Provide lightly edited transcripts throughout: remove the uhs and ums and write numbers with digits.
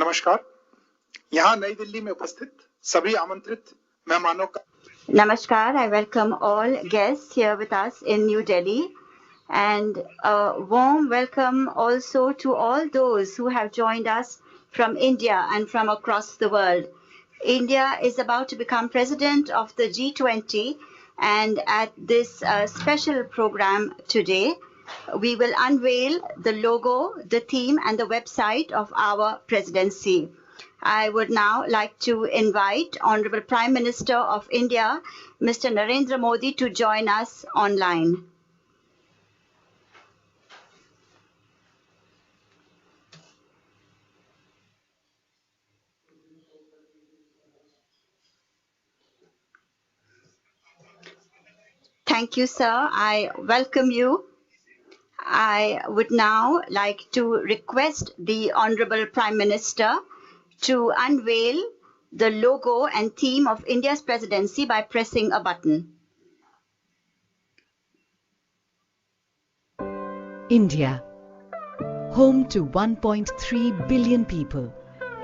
नमस्कार। यहाँ नई दिल्ली में उपस्थित सभी आमंत्रित मेहमानों का Namaskar, I welcome all guests here with us in New Delhi, and a warm welcome also to all those who have joined us from India and from across the world. India is about to become president of the G20, and at this special program today, we will unveil the logo, the theme, and the website of our presidency. I would now like to invite Honorable Prime Minister of India, Mr. Narendra Modi, to join us online. Thank you, sir. I welcome you. I would now like to request the Honorable Prime Minister to unveil the logo and theme of India's presidency by pressing a button. India, home to 1.3 billion people,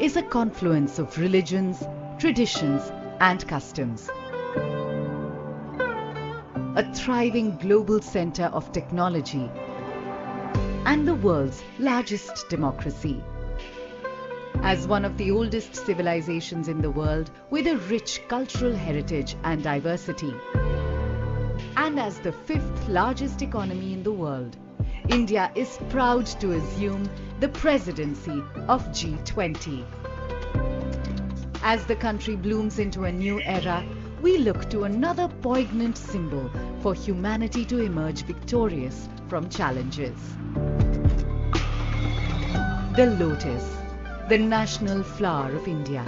is a confluence of religions, traditions, and customs. A thriving global center of technology and the world's largest democracy. As one of the oldest civilizations in the world with a rich cultural heritage and diversity, and as the fifth largest economy in the world, India is proud to assume the presidency of G20. As the country blooms into a new era, we look to another poignant symbol for humanity to emerge victorious from challenges. The lotus, the national flower of India,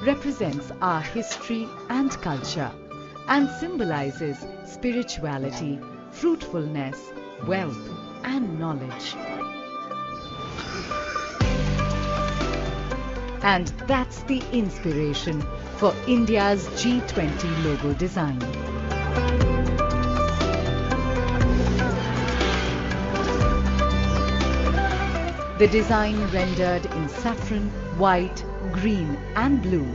represents our history and culture and symbolizes spirituality, fruitfulness, wealth, and knowledge. And that's the inspiration for India's G20 logo design. The design, rendered in saffron, white, green and blue,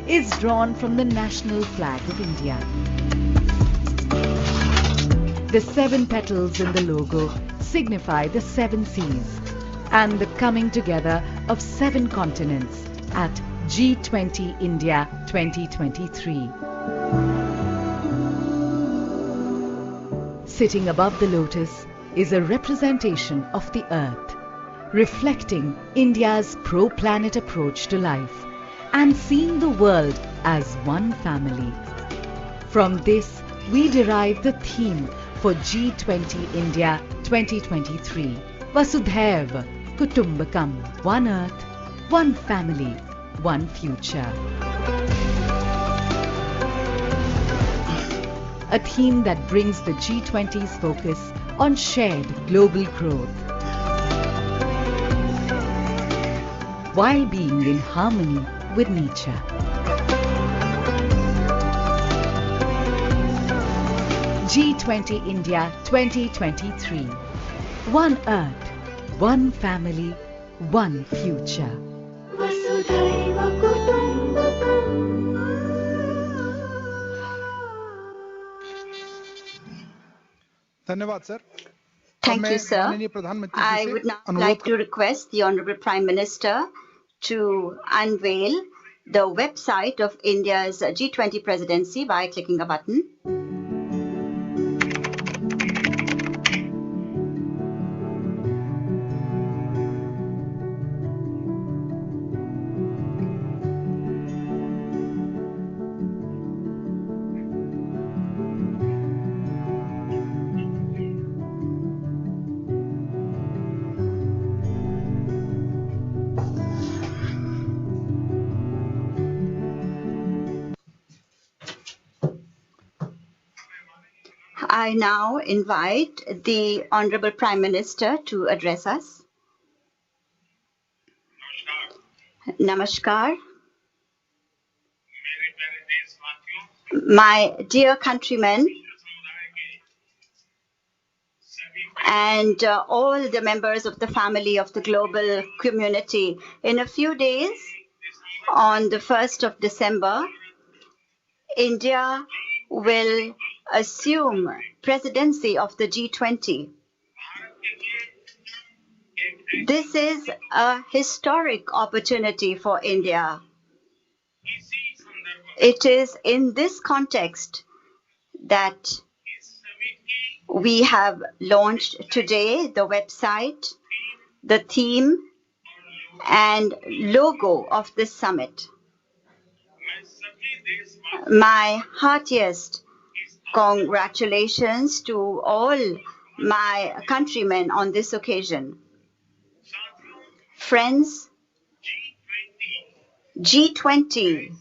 is drawn from the national flag of India. The 7 petals in the logo signify the 7 seas and the coming together of 7 continents at G20 India 2023. Sitting above the lotus is a representation of the earth, reflecting India's pro-planet approach to life and seeing the world as one family. From this, we derive the theme for G20 India 2023, Vasudhaiva Kutumbakam, one earth, one family, one future. A theme that brings the G20's focus on shared global growth, while being in harmony with nature. G20 India 2023. One earth, one family, one future. Vasudhaiva Kutumbakam. धन्यवाद sir. Thank you, sir. I would now like to request the Honorable Prime Minister to unveil the website of India's G20 presidency by clicking a button. I now invite the Honorable Prime Minister to address us. Namaskar. My dear countrymen, and all the members of the family of the global community. In a few days, on the 1st of December, India will assume presidency of the G20. This is a historic opportunity for India. It is in this context that we have launched today the website, the theme, and logo of this summit. My heartiest congratulations to all my countrymen on this occasion. Friends, G20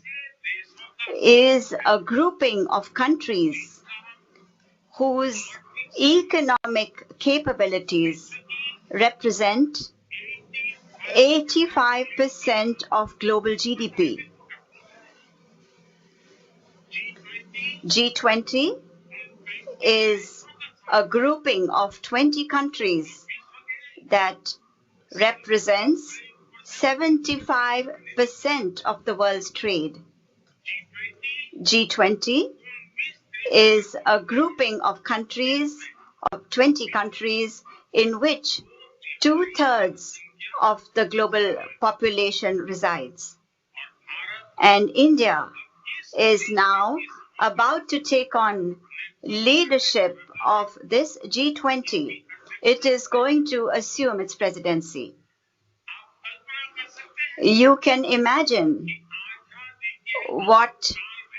is a grouping of countries whose economic capabilities represent 85% of global GDP. G20 is a grouping of 20 countries that represents 75% of the world's trade. G20 is a grouping of countries, of 20 countries, in which 2/3 of the global population resides. And India is now about to take on leadership of this G20. It is going to assume its presidency. You can imagine what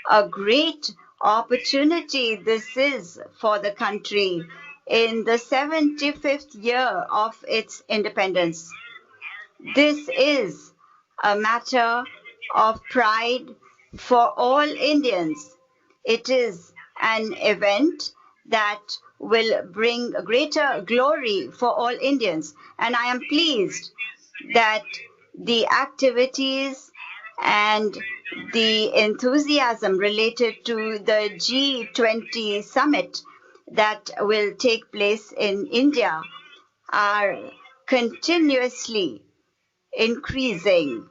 a great opportunity this is for the country in the 75th year of its independence. This is a matter of pride for all Indians. It is an event that will bring greater glory for all Indians. And I am pleased that the activities and the enthusiasm related to the G20 summit that will take place in India are continuously increasing.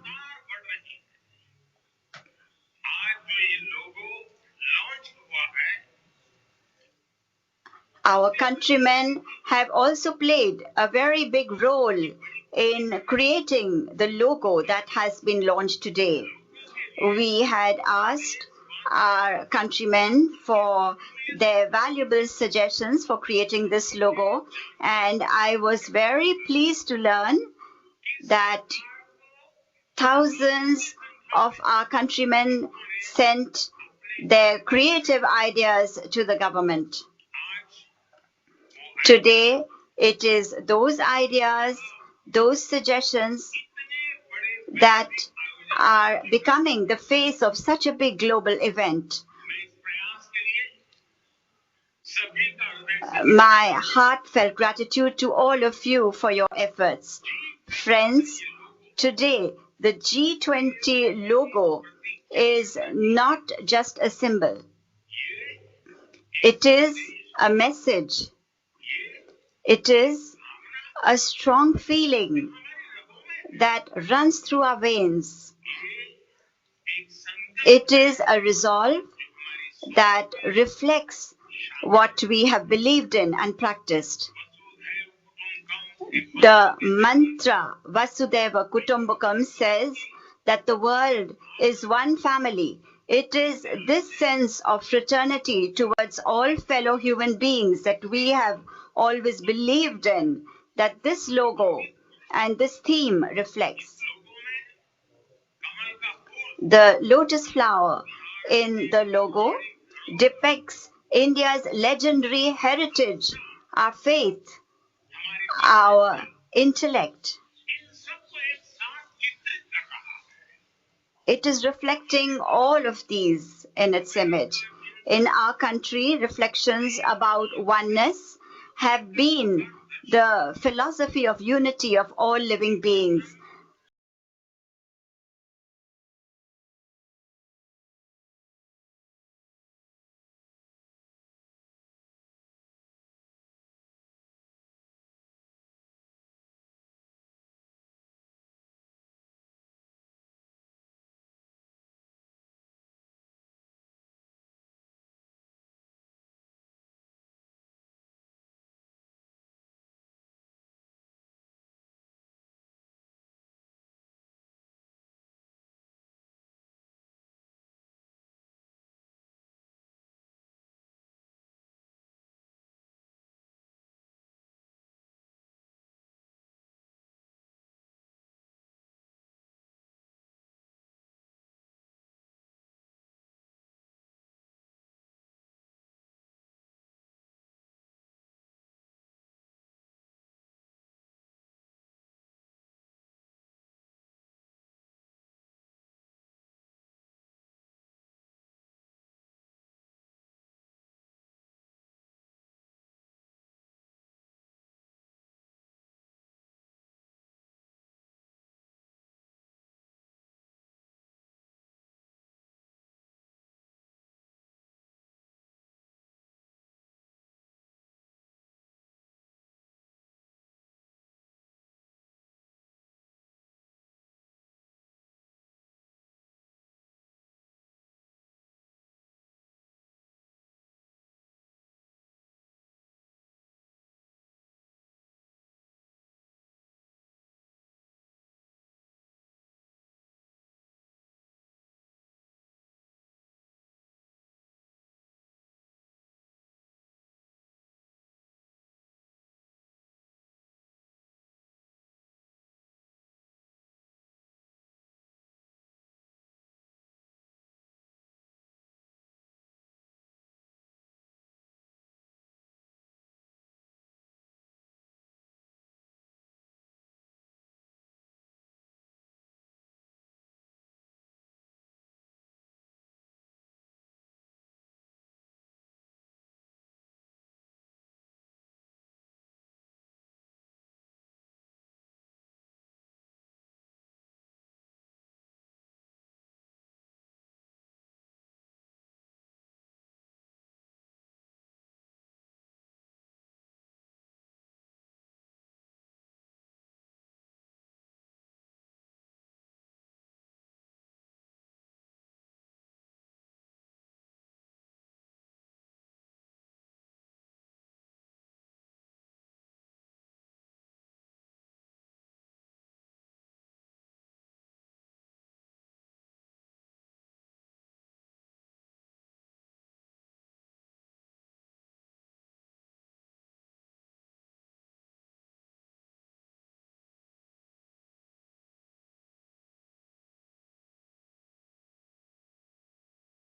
Our countrymen have also played a very big role in creating the logo that has been launched today. We had asked our countrymen for their valuable suggestions for creating this logo, and I was very pleased to learn that thousands of our countrymen sent their creative ideas to the government. Today, it is those ideas, those suggestions that are becoming the face of such a big global event. My heartfelt gratitude to all of you for your efforts. Friends, today the G20 logo is not just a symbol. It is a message. It is a strong feeling that runs through our veins. It is a resolve that reflects what we have believed in and practiced. The mantra Vasudhaiva Kutumbakam says that the world is one family. It is this sense of fraternity towards all fellow human beings that we have always believed in, that this logo and this theme reflects. The lotus flower in the logo depicts India's legendary heritage, our faith, our intellect. It is reflecting all of these in its image. In our country, reflections about oneness have been the philosophy of unity of all living beings.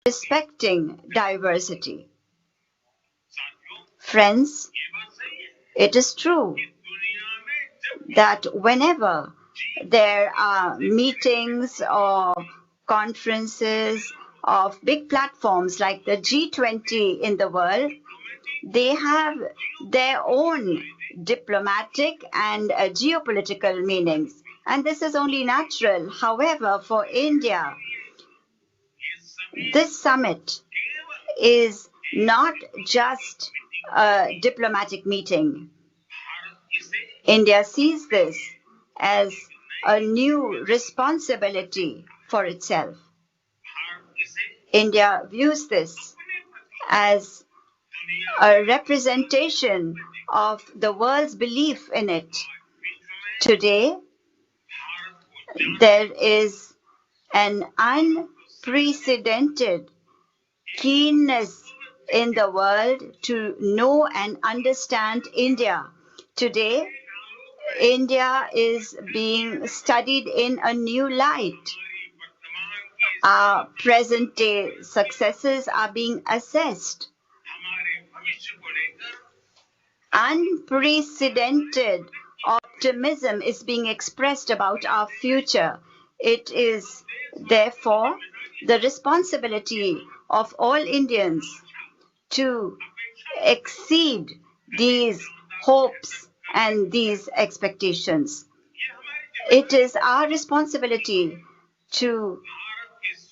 respecting diversity. Friends, it is true that whenever there are meetings or conferences of big platforms like the G20 in the world, they have their own diplomatic and geopolitical meanings. And this is only natural. However, for India, this summit is not just a diplomatic meeting. India sees this as a new responsibility for itself. India views this as a representation of the world's belief in it. Today, there is an unprecedented keenness in the world to know and understand India. Today, India is being studied in a new light. Our present day successes are being assessed. Unprecedented optimism is being expressed about our future. It is therefore the responsibility of all Indians to exceed these hopes and these expectations. It is our responsibility to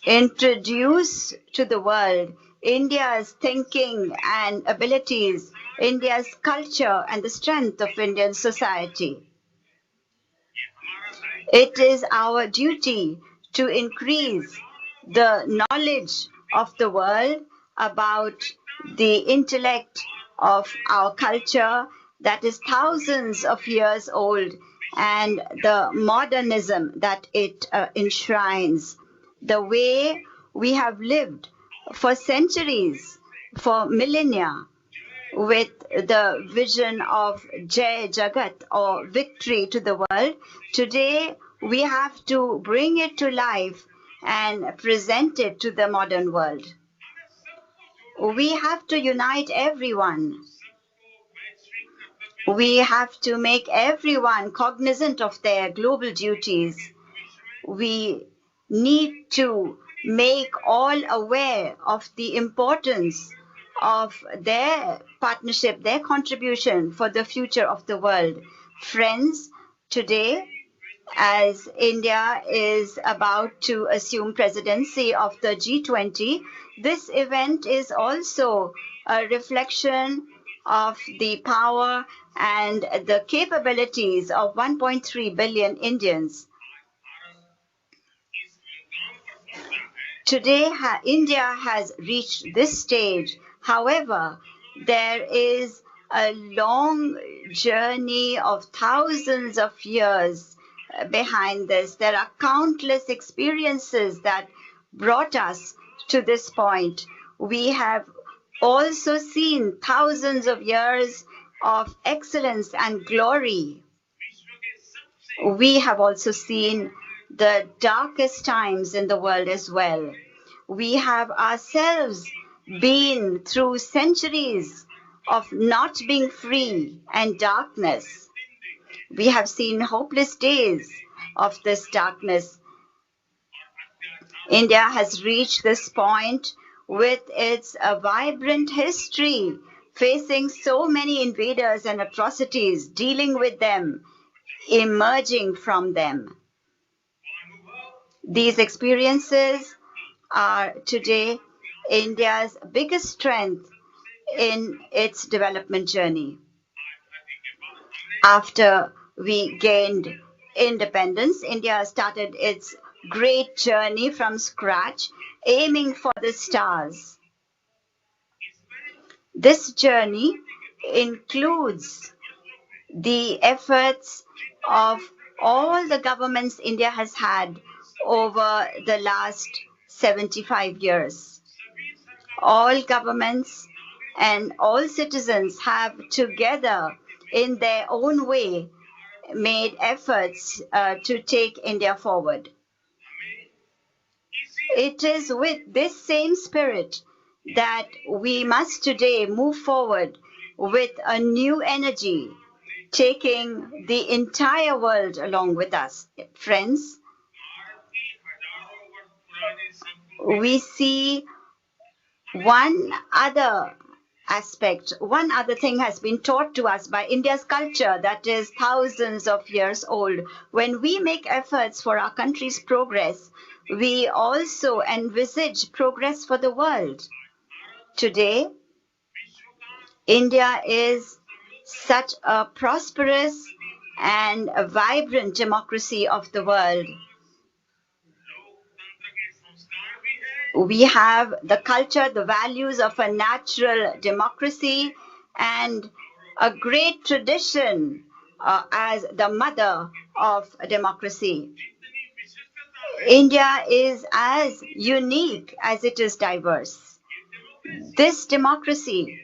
introduce to the world India's thinking and abilities, India's culture, and the strength of Indian society. It is our duty to increase the knowledge of the world about the intellect of our culture that is thousands of years old and the modernism that it enshrines. The way we have lived for centuries, for millennia, with the vision of Jai Jagat or victory to the world. Today, we have to bring it to life and present it to the modern world. We have to unite everyone. We have to make everyone cognizant of their global duties. We need to make all aware of the importance of their partnership, their contribution for the future of the world. Friends, today, as India is about to assume presidency of the G20, this event is also a reflection of the power and the capabilities of 1.3 billion Indians. Today, India has reached this stage. However, there is a long journey of thousands of years behind this. There are countless experiences that brought us to this point. We have also seen thousands of years of excellence and glory. We have also seen the darkest times in the world as well. We have ourselves been through centuries of not being free and darkness. We have seen hopeless days of this darkness. India has reached this point with its vibrant history, facing so many invaders and atrocities, dealing with them, emerging from them. These experiences are today India's biggest strength in its development journey. After we gained independence, India started its great journey from scratch, aiming for the stars. This journey includes the efforts of all the governments India has had over the last 75 years. All governments and all citizens have together, in their own way, made efforts to take India forward. It is with this same spirit that we must today move forward with a new energy, taking the entire world along with us. Friends, we see one other aspect, one other thing has been taught to us by India's culture that is thousands of years old. When we make efforts for our country's progress, we also envisage progress for the world. Today, India is such a prosperous and a vibrant democracy of the world. We have the culture, the values of a natural democracy, and a great tradition as the mother of democracy. India is as unique as it is diverse. This democracy,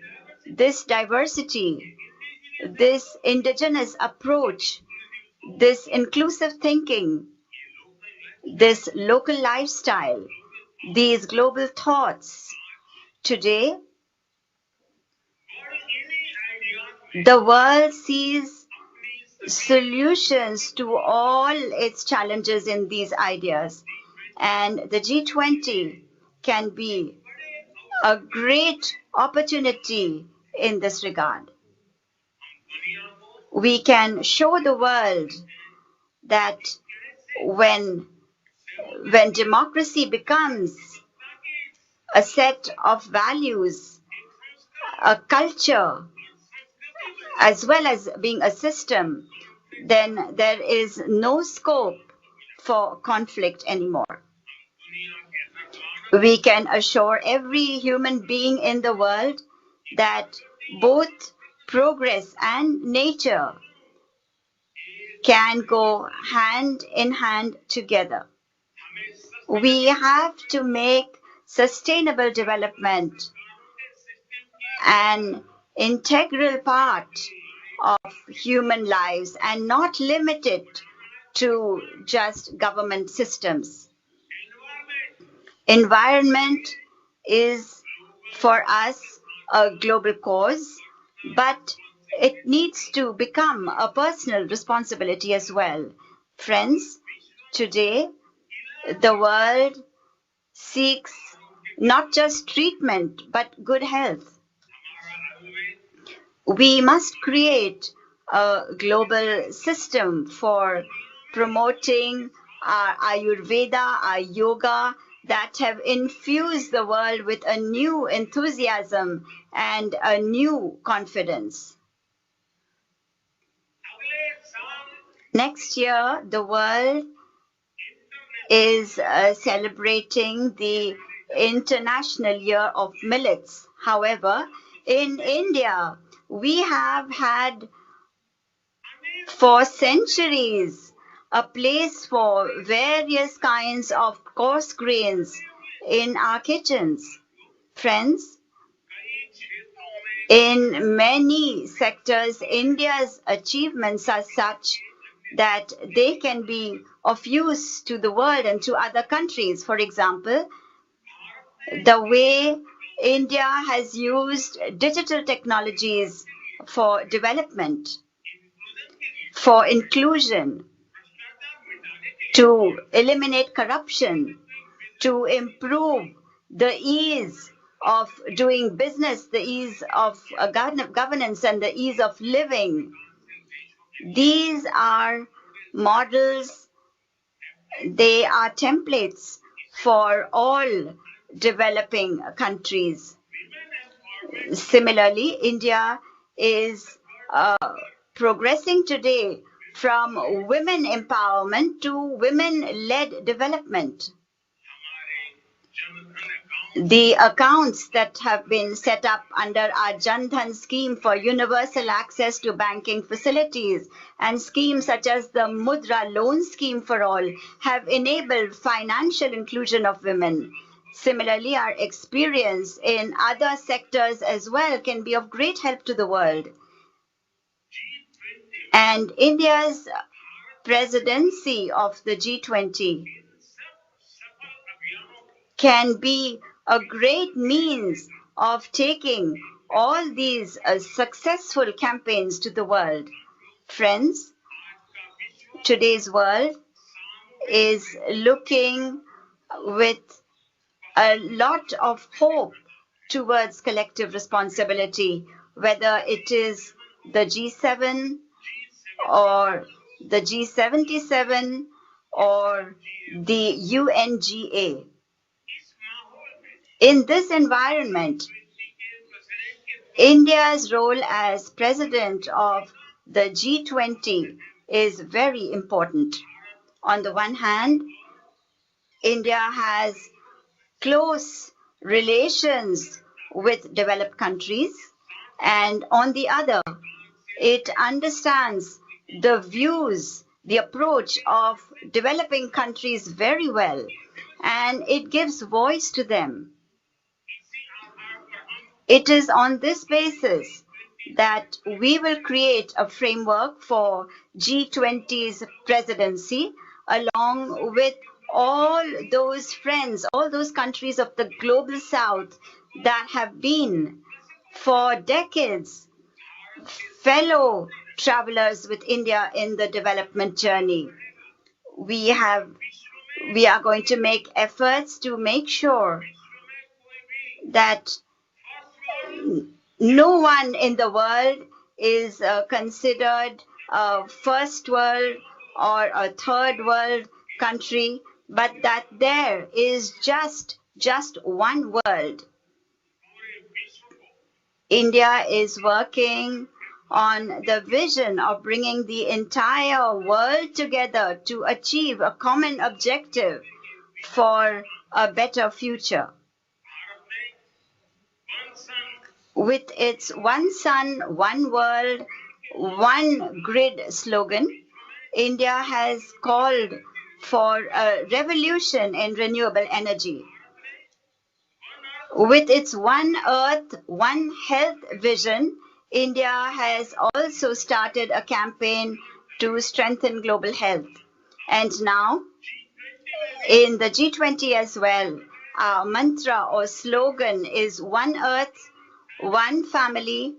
this diversity, this indigenous approach, this inclusive thinking, this local lifestyle, these global thoughts. Today, the world sees solutions to all its challenges in these ideas, and the G20 can be a great opportunity in this regard. We can show the world that when democracy becomes a set of values, a culture, as well as being a system, then there is no scope for conflict anymore. We can assure every human being in the world that both progress and nature can go hand in hand together. We have to make sustainable development an integral part of human lives and not limited to just government systems. Environment is for us a global cause, but it needs to become a personal responsibility as well. Friends, today the world seeks not just treatment but good health. We must create a global system for promoting our Ayurveda, our yoga, that have infused the world with a new enthusiasm and a new confidence. Next year, the world is celebrating the International Year of Millets. However, in India, we have had for centuries a place for various kinds of coarse grains in our kitchens. Friends, in many sectors, India's achievements are such that they can be of use to the world and to other countries. For example, the way India has used digital technologies for development, for inclusion, to eliminate corruption, to improve the ease of doing business, the ease of governance, and the ease of living. These are models, they are templates for all developing countries. Similarly, India is progressing today from women empowerment to women-led development. The accounts that have been set up under our Jan Dhan scheme for universal access to banking facilities and schemes such as the Mudra loan scheme for all have enabled financial inclusion of women. Similarly, our experience in other sectors as well can be of great help to the world. And India's presidency of the G20 can be a great means of taking all these successful campaigns to the world. Friends, today's world is looking with a lot of hope towards collective responsibility, whether it is the G7 or the G77 or the UNGA. In this environment, India's role as president of the G20 is very important. On the one hand, India has close relations with developed countries, and on the other, it understands the views, the approach of developing countries very well, and it gives voice to them. It is on this basis that we will create a framework for G20's presidency along with all those friends, all those countries of the global south that have been for decades fellow travelers with India in the development journey. We are going to make efforts to make sure that no one in the world is considered a first world or a third world country, but that there is just one world. India is working on the vision of bringing the entire world together to achieve a common objective for a better future. With its One Sun, One World, One Grid slogan, India has called for a revolution in renewable energy. With its One Earth, One Health vision, India has also started a campaign to strengthen global health. And now, in the G20 as well, our mantra or slogan is One Earth, One Family,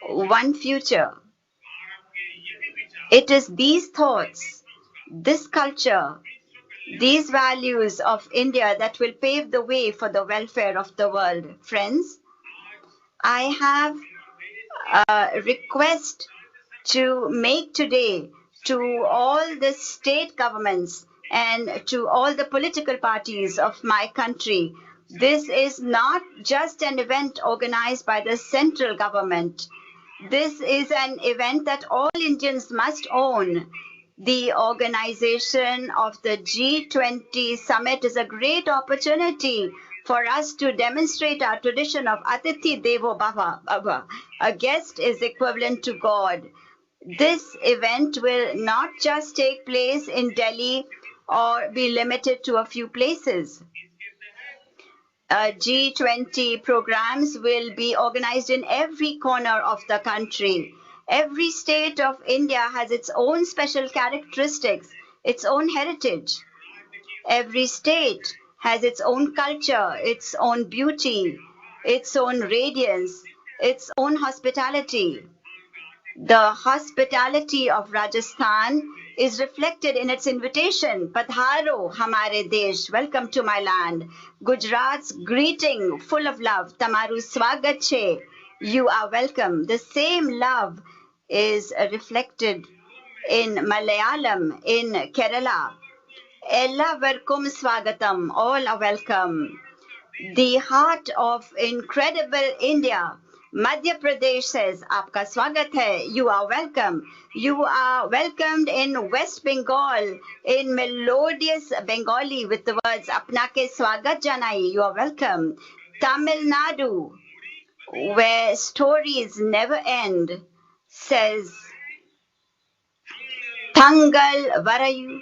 One Future. It is these thoughts, this culture, these values of India that will pave the way for the welfare of the world. Friends, I have a request to make today to all the state governments and to all the political parties of my country. This is not just an event organized by the central government. This is an event that all Indians must own. The organization of the G20 summit is a great opportunity for us to demonstrate our tradition of Atithi Devo Bhava. A guest is equivalent to God. This event will not just take place in Delhi or be limited to a few places. G20 programs will be organized in every corner of the country. Every state of India has its own special characteristics, its own heritage. Every state has its own culture, its own beauty, its own radiance, its own hospitality. The hospitality of Rajasthan is reflected in its invitation, Padharo Hamare Desh, welcome to my land. Gujarat's greeting, full of love, Tamaru Swagat Che, you are welcome. The same love is reflected in Malayalam, in Kerala. Ella Verkum Swagatam, all are welcome. The heart of incredible India, Madhya Pradesh says, Aapka swagat hai, you are welcome. You are welcomed in West Bengal in melodious Bengali with the words Apna ke swagat janai, you are welcome. Tamil Nadu, where stories never end, says Thangal Varayu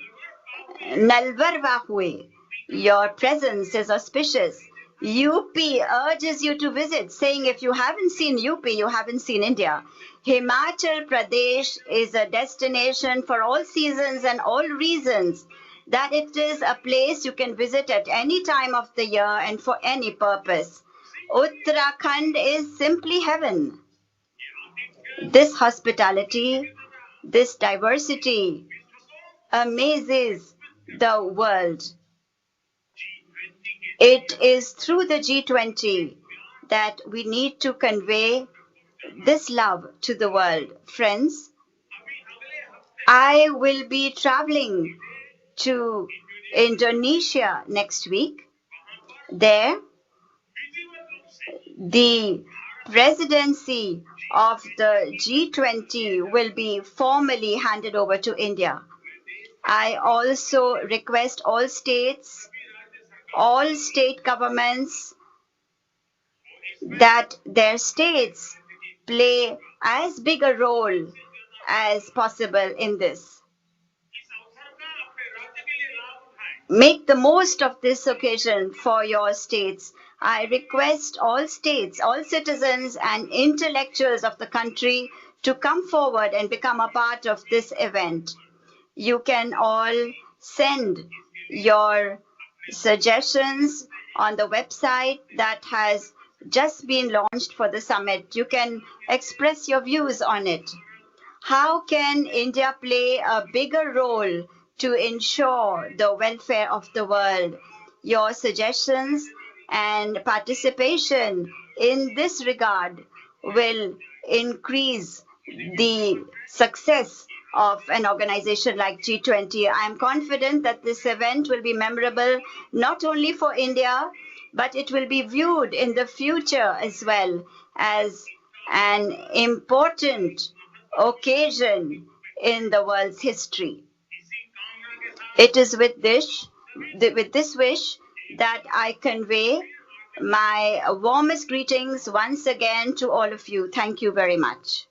Nalvarva hue, your presence is auspicious. UP urges you to visit, saying if you haven't seen UP, you haven't seen India. Himachal Pradesh is a destination for all seasons and all reasons. that it is a place you can visit at any time of the year and for any purpose. Uttarakhand is simply heaven. This hospitality, this diversity amazes the world. It is through the G20 that we need to convey this love to the world. Friends, I will be traveling to Indonesia next week. There, the presidency of the G20 will be formally handed over to India. I also request all states, all state governments, that their states play as big a role as possible in this. Make the most of this occasion for your states. I request all states, all citizens and intellectuals of the country to come forward and become a part of this event. You can all send your suggestions on the website that has just been launched for the summit. You can express your views on it. How can India play a bigger role to ensure the welfare of the world? Your suggestions and participation in this regard will increase the success of an organization like G20. I am confident that this event will be memorable not only for India, but it will be viewed in the future as well as an important occasion in the world's history. It is with this wish that I convey my warmest greetings once again to all of you. Thank you very much.